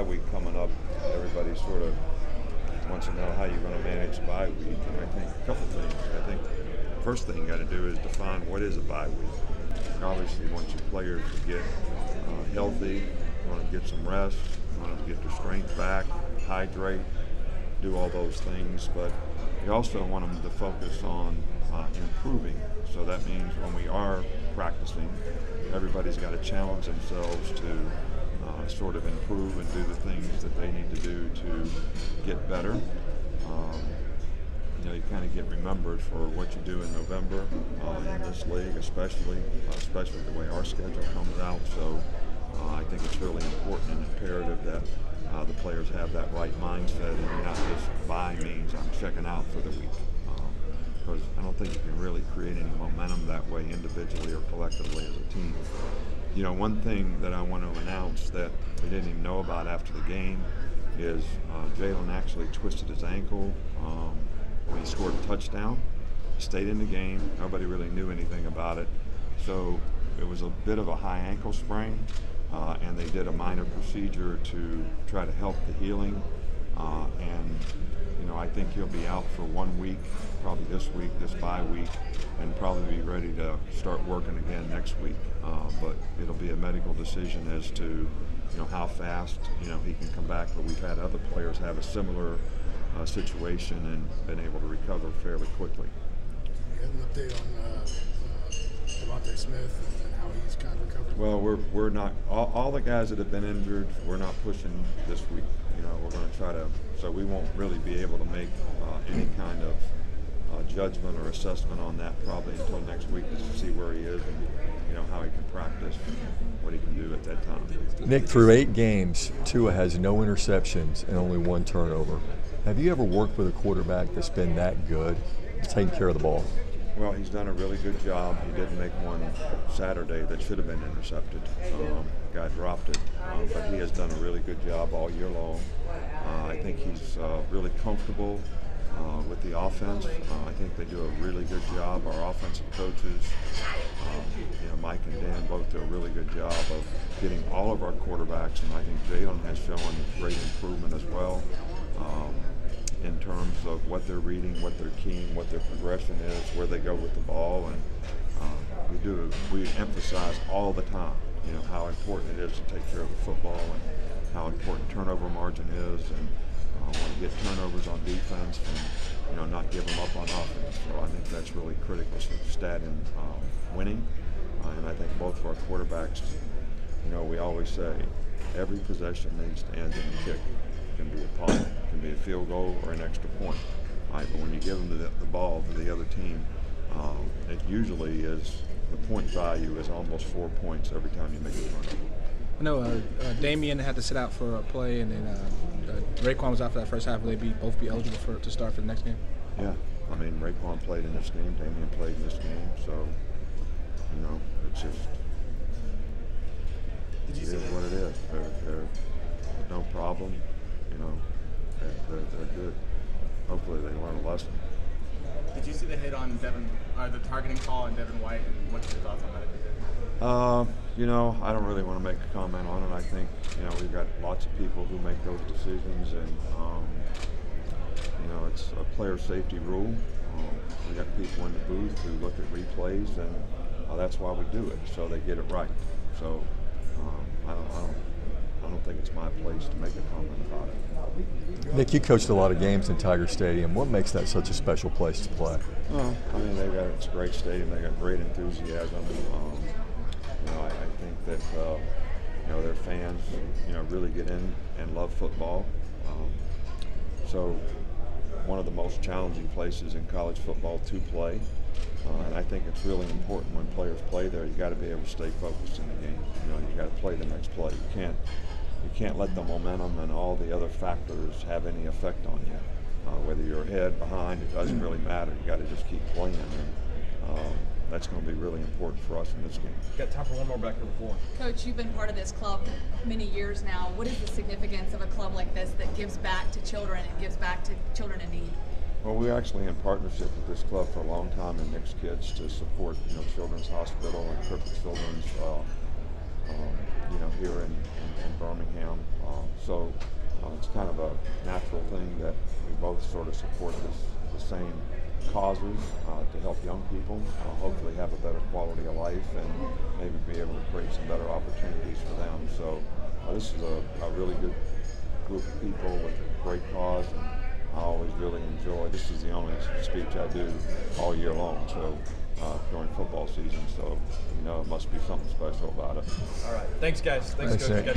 bye week coming up, everybody sort of wants to know how you're going to manage the bye week. And I think a couple things. I think the first thing you got to do is define what is a bye week. Obviously, you want your players to get healthy, you want to get some rest, you want them to get their strength back, hydrate, do all those things. But you also want them to focus on improving. So that means when we are practicing, everybody's got to challenge themselves to sort of improve and do the things that they need to do to get better. You kind of get remembered for what you do in November in this league, especially the way our schedule comes out. So I think it's really important and imperative that the players have that right mindset and not just bye means I'm checking out for the week. Because I don't think you can really create any momentum that way individually or collectively as a team. One thing that I want to announce that we didn't even know about after the game is Jalen actually twisted his ankle when he scored a touchdown. He stayed in the game. Nobody really knew anything about it. So it was a bit of a high ankle sprain, and they did a minor procedure to try to help the healing. I think he'll be out for 1 week, probably this week, this bye week, and probably be ready to start working again next week. But it'll be a medical decision as to, how fast, he can come back. But we've had other players have a similar situation and been able to recover fairly quickly. You have an update on Bamatime Smith and how he's kind of recovered? Well, we're not all the guys that have been injured. We're not pushing this week. We're going to try to, so we won't really be able to make any kind of judgment or assessment on that probably until next week to see where he is and how he can practice, what he can do at that time. Nick, through 8 games, Tua has no interceptions and only 1 turnover. Have you ever worked with a quarterback that's been that good at taking care of the ball? Well, he's done a really good job. He did make one Saturday that should have been intercepted. Guy dropped it, but he has done a really good job all year long. I think he's really comfortable with the offense. I think they do a really good job. Our offensive coaches, Mike and Dan, both do a really good job of getting all of our quarterbacks, and I think Jalen has shown great improvement as well. In terms of what they're reading, what they're keying, what their progression is, where they go with the ball, and we emphasize all the time, how important it is to take care of the football and how important turnover margin is, and want to get turnovers on defense and not give them up on offense. So I think that's really critical stat in winning, and I think both of our quarterbacks, we always say every possession needs to end in a kick. It can be a punt, it can be a field goal, or an extra point. Right? But when you give them the ball to the other team, it usually is, the point value is almost 4 points every time you make a turnover. I know Damian had to sit out for a play, and then Raekwon was out for that first half. Will they both be eligible to start for the next game? Yeah, Raekwon played in this game, Damian played in this game, so, it's just, it is what it is. They're no problem. They're good. Hopefully they learn a lesson. Did you see the hit on the targeting call on Devin White, and what's your thoughts on that? I don't really want to make a comment on it. I think, we've got lots of people who make those decisions, and, it's a player safety rule. We got people in the booth who look at replays, and that's why we do it, so they get it right. So I don't think it's my place to make a comment about it. Nick, you coached a lot of games in Tiger Stadium. What makes that such a special place to play? Well, it's a great stadium. They got great enthusiasm. I think that their fans, really get in and love football. So one of the most challenging places in college football to play. And I think it's really important when players play there. You got to be able to stay focused in the game. You got to play the next play. You can't let the momentum and all the other factors have any effect on you. Whether you're ahead, behind, it doesn't really matter. You got to just keep playing, and that's going to be really important for us in this game. Got time for one more back here before. Coach, you've been part of this club many years now. What is the significance of a club like this that gives back to children and gives back to children in need? Well, we're actually in partnership with this club for a long time in Nick's Kids to support, Children's Hospital and Crippled Children's here in Birmingham. It's kind of a natural thing that we both sort of support the same causes to help young people hopefully have a better quality of life and maybe be able to create some better opportunities for them. So this is a really good group of people with a great cause, and I always really enjoy. This is the only speech I do all year long, so during football season. So it must be something special about it. All right, thanks guys. Thanks, Thanks, Coach. Nick.